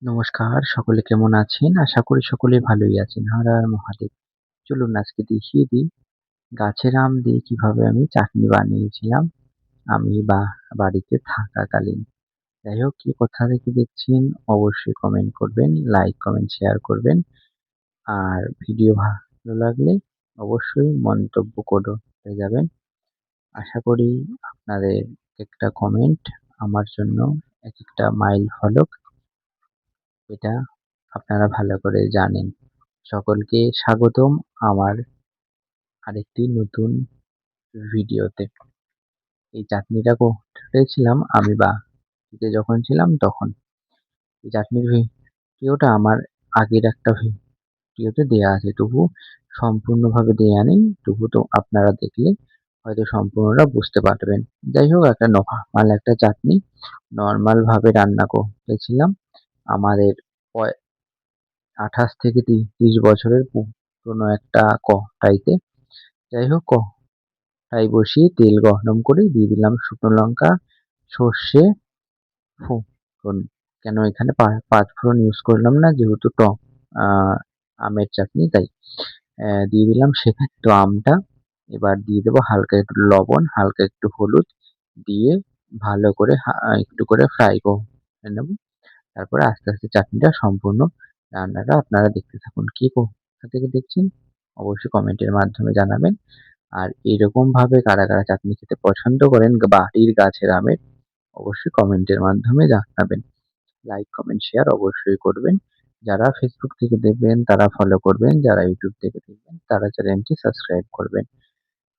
নমস্কার, সকলে কেমন আছেন? আশা করি সকলেই ভালোই আছেন। হর হর মহাদেব। চলুন আজকে দেখিয়ে দিই গাছের আম দিয়ে কিভাবে আমি চাটনি বানিয়েছিলাম আমি বাড়িতে থাকাকালীন। যাই হোক কে কোথা থেকে দেখছেন অবশ্যই কমেন্ট করবেন, লাইক, কমেন্ট, শেয়ার করবেন। আর ভিডিও ভালো লাগলে অবশ্যই মন্তব্য করে যাবেন। আশা করি আপনাদের একটা কমেন্ট আমার জন্য একটা মাইল ফলক। এটা আপনারা ভালো করে জানেন। সকলকে স্বাগতম আমার আরেকটি নতুন ভিডিওতে। এই চাটনিটা করেছিলাম আমি বাড়িতে যখন ছিলাম তখন। এই চাটনির ভিডিওটা আমার আগের একটা ভিডিওতে দেয়া আছে, তবু সম্পূর্ণভাবে দেয়া নেই। তবু তো আপনারা দেখলে হয়তো সম্পূর্ণটা বুঝতে পারবেন। যাই হোক একটা নরমাল একটা চাটনি নরমাল ভাবে রান্না করেছিলাম। আমাদের 28 থেকে 30 বছরের পুরনো একটা কড়াইতে। যাই হোক কড়াই বসিয়ে তেল গরম করে দিয়ে দিলাম শুকনো লঙ্কা, সর্ষে, ফোড়ন। কেন এখানে পাঁচফোড়ন ইউজ করলাম না, যেহেতু আমের চাটনি তাই। দিয়ে দিলাম সেদ্ধ আমটা। এবার দিয়ে দেবো হালকা একটু লবণ, হালকা একটু হলুদ দিয়ে ভালো করে একটু করে ফ্রাই করে নেব। তারপরে আস্তে আস্তে চাটনিটা সম্পূর্ণ রান্নাটা আপনারা দেখতে থাকুন। কে কোথা থেকে দেখছেন অবশ্যই কমেন্টের মাধ্যমে জানাবেন। আর এরকম ভাবে কারা কারা চাটনি খেতে পছন্দ করেন বাড়ির গাছের আমের, অবশ্যই কমেন্টের মাধ্যমে জানাবেন। লাইক, কমেন্ট, শেয়ার অবশ্যই করবেন। যারা ফেসবুক থেকে দেখবেন তারা ফলো করবেন, যারা ইউটিউব থেকে দেখবেন তারা চ্যানেলটি সাবস্ক্রাইব করবেন।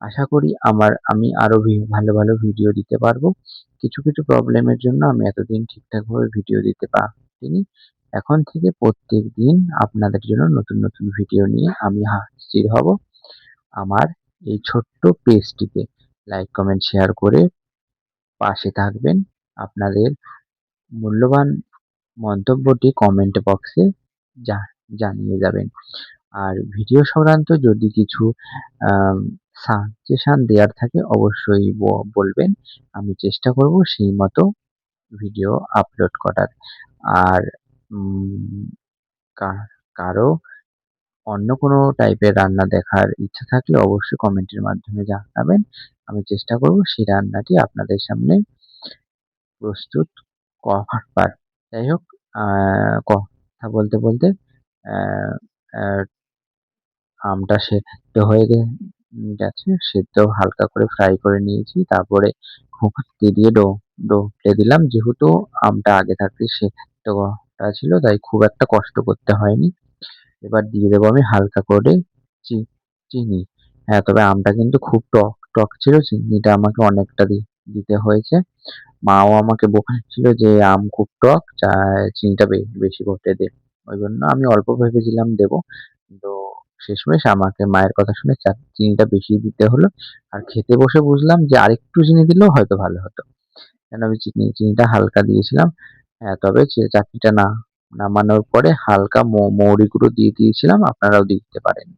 আশা করি আমি আরো ভালো ভালো ভিডিও দিতে পারবো। কিছু কিছু প্রবলেমের জন্য আমি এতদিন ঠিকঠাকভাবে ভিডিও দিতে পারিনি। এখন থেকে প্রত্যেকদিন আপনাদের জন্য নতুন নতুন ভিডিও নিয়ে আমি হাজির হব। আমার এই ছোট্ট পেজটিতে লাইক, কমেন্ট, শেয়ার করে পাশে থাকবেন। আপনাদের মূল্যবান মন্তব্যটি কমেন্ট বক্সে জানিয়ে যাবেন। আর ভিডিও সংক্রান্ত যদি কিছু সাজেশন দেওয়ার থাকে অবশ্যই বলবেন। আমি চেষ্টা করব সেই মতো ভিডিও আপলোড করার। আর কারো অন্য কোনো টাইপের রান্না দেখার ইচ্ছা থাকলে অবশ্যই কমেন্টের মাধ্যমে জানাবেন। আমি চেষ্টা করব সেই রান্নাটি আপনাদের সামনে প্রস্তুত করার। যাই হোক কথা বলতে বলতে আহ, আহ, আমটা সেদ্ধ হয়ে গেছে। সেদ্ধ হালকা করে ফ্রাই করে নিয়েছি। তারপরে খুন্তি দিয়ে ডলে দিলাম। যেহেতু আমটা আগে থাকতে সেদ্ধ করা ছিল তাই খুব একটা কষ্ট করতে হয়নি। এবার দিয়ে দেবো আমি হালকা করে চিনি। হ্যাঁ, তবে আমটা কিন্তু খুব টক টক ছিল, চিনিটা আমাকে অনেকটা দিতে হয়েছে। মাও আমাকে বলেছিল যে আম খুব টক, চিনিটা বেশি করতে দে। ওই জন্য আমি অল্প ভেবেছিলাম দেবো, কিন্তু শেষমেশ আমাকে মায়ের কথা শুনে চিনিটা বেশি দিতে হলো। আর খেতে বসে বুঝলাম যে আরেকটু চিনি দিলেও হয়তো ভালো হতো, কেন আমি চিনিটা হালকা দিয়েছিলাম। হ্যাঁ, তবে চাটনিটা নামানোর পরে হালকা মৌরি গুঁড়ো দিয়ে দিয়েছিলাম, আপনারাও দিতে পারেন।